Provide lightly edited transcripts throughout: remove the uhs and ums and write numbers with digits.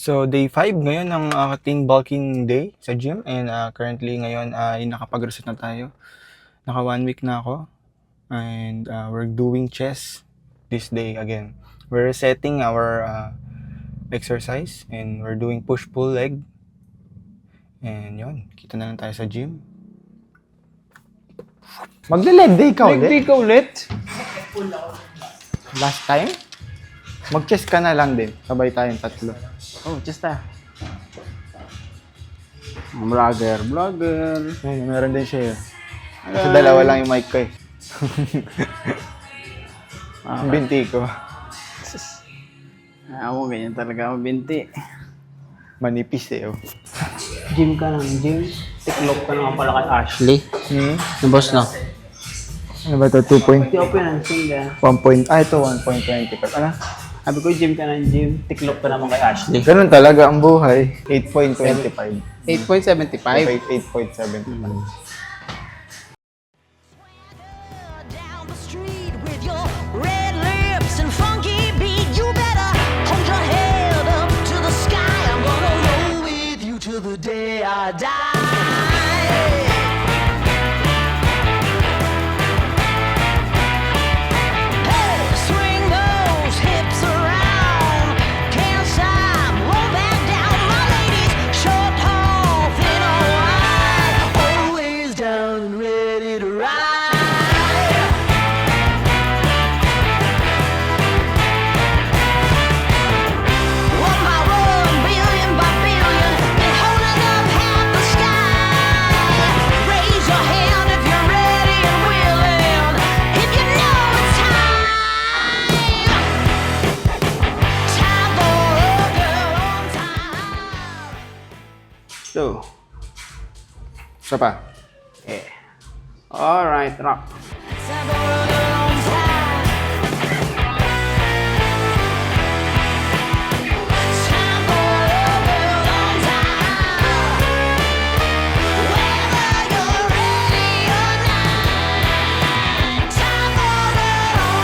So, day 5 ngayon ng ating bulking day sa gym. And currently ngayon ay nakapag-reset na tayo. Naka 1 week na ako. And we're doing chest this day again. We're resetting our exercise. And we're doing push-pull leg. And yun, kita na lang tayo sa gym. Magle-leg day ka ulit? Leg day ka ulit? Last time? Mag-chest ka na lang din. Sabay tayong tatlo. Oh, just Vlogger. Ayun, meron din siya. Kasi dalawa lang yung mic ko eh. Ang binti ko. Ako, ganyan talaga ako binti. Manipis eh. Oh. Gym ka ng gym. Tiklop ka naman pala kay Ashley. Yung boss na. Ano ba ito? 2 point? Hindi ako pinansing ka. 1 point? Ito 1.25. Ano? Sabi ko, gym ka ng gym. Tiklop ka naman kay Ashley. Ganun talaga ang buhay. 8.25. 8.75. 8.75. Down the street with your red lips and funky beat. You better hold your head up to the sky. I'm gonna roll with you till the day I die. Hey, swing those hips around. Can't stop, roll back down. My ladies, short, tall, thin or wide, always down and ready to ride. One by one, billion by billion, been holding up half the sky. Raise your hand if you're ready and willing, if you know it's time. Time for a girl on time. So, Isa pa. yeah. Alright, rock. Time for a girl on time. Time for a girl on time. Whether you're ready or not. Time for a girl.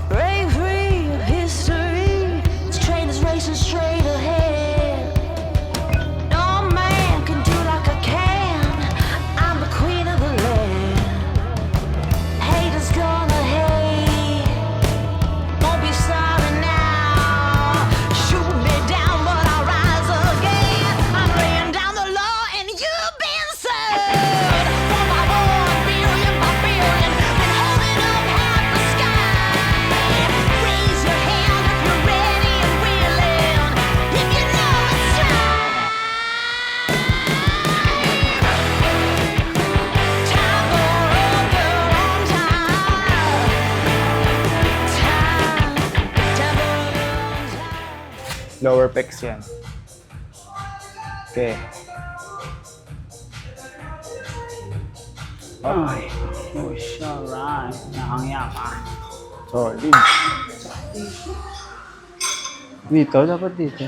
Break free of history. This train is racing straight ahead. No man can do like I can. I'm the queen of the land. Haters gonna hate. Won't be sorry now. Shoot me down, but I'll rise again. I'm laying down the law, and you've been served. One by one, billion by billion, been holding up half the sky. Raise your hand if you're ready and willing. If you know it's time. Time for a girl on time. Time for a girl on time. Lower pecs yan. Okay. Ay, push, alright. Nakangya ka. Solid. Dito, dapat dito.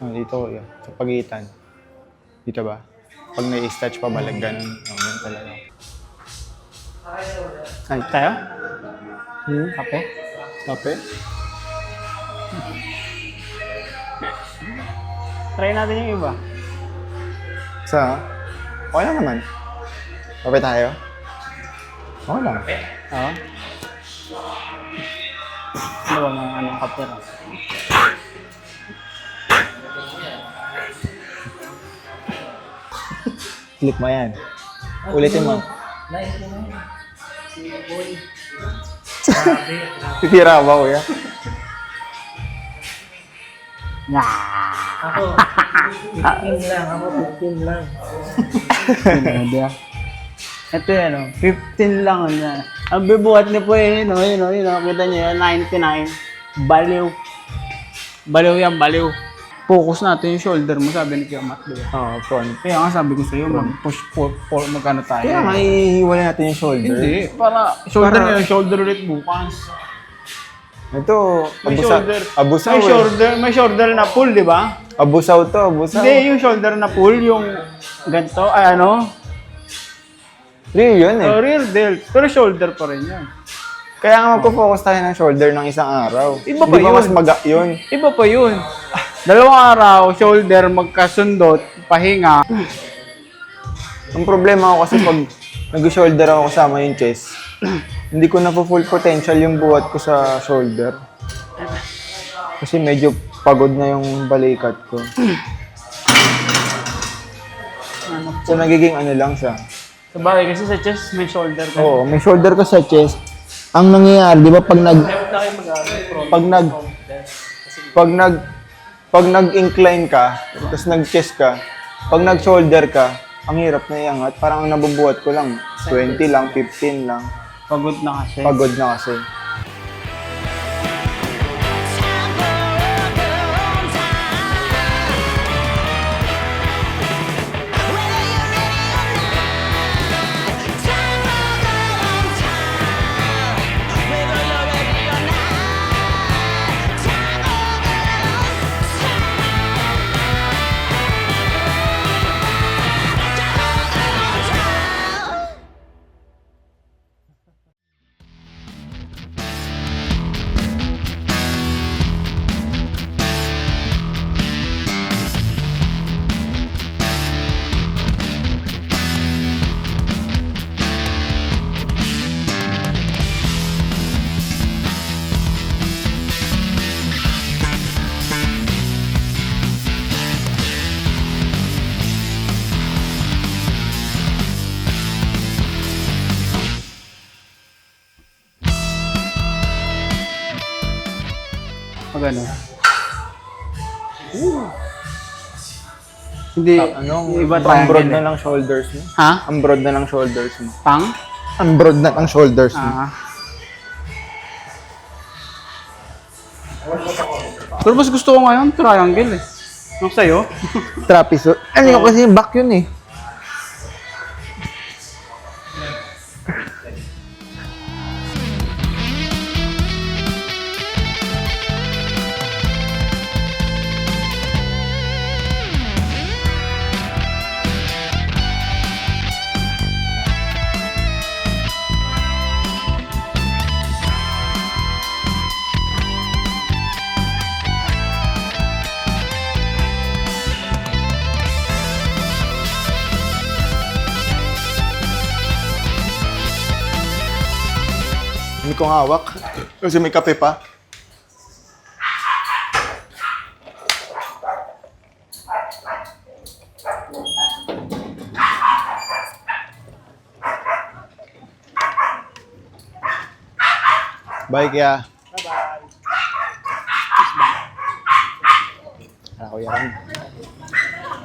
Dito ko yun. Sa pagitan. Dito ba? Pag nai-stretch pa balag ganun. Ganun talaga. Ay, tayo? Kape? Kape? Try natin yung iba. Sa? Okay lang naman. Kape tayo? Okay lang. Oo. Ano ba mga anong kape rin? Click mo yan. Ulitin mo. Titira ba kuya? Ako, 15 lang. Ito yan, 15 lang. Ang bibuhat niyo po yun, yun, kita niyo yan, 99. Baliw. Baliw yan, baliw. Focus natin yung shoulder mo, sabi ni Kuya Matt, di ba? Oo, front. Kaya nga sabi ko sa'yo, mag-push for magkano tayo. Kaya nga ihiwalay natin yung shoulder. Hindi, para shoulder na yung shoulder ulit bukas. Ito, May shoulder. abusaw May shoulder na pull, di ba? Abusaw to, abusaw. Hindi, yung shoulder na pull, yung ganito, ay ano? Real yun eh. Rear delt. Pero shoulder pa rin yan. Kaya nga magpo-focus tayo ng shoulder ng isang araw. Iba pa Di ba yun. mas maga yun? Iba pa yun. 2 araw, shoulder, magkasundot, pahinga. Ang problema ko kasi pag nag-shoulder ako kasama yung chest, hindi ko na full potential yung buhat ko sa shoulder. Kasi medyo pagod na yung balikat ko. So nagiging ano lang siya. Sabagay, kasi sa chest, may shoulder ka. Oo, may shoulder ka sa chest. Ang nangyayari, di ba pag nag-incline ka, tapos nag-chest ka, pag nag-shoulder ka, ang hirap na iangat. Parang ang nabubuhat ko lang, 20 lang, 15 lang. Pagod na kasi. Pagod na kasi. Pag ano. Hindi, iba Ang triangle broad na eh. ng shoulders mo. Ha? Ang broad na ng shoulders mo. Pang? Ang broad na ng shoulders mo. Ah. Pero mas gusto ko ngayon, triangle eh. Yung sa'yo? Trapezoid. Ano yun kasi back yun eh. Hindi ko hawak. Kasi may kape pa. Bye, Kuya. Bye-bye. Kuya rin.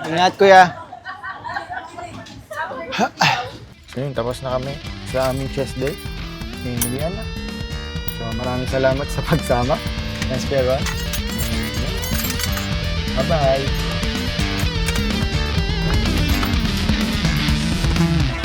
Ingat, Kuya. Ayun, tapos na kami sa aming chest day. Hinilian na. So, maraming salamat sa pagsama. Thanks, Kuya Ron. Bye-bye.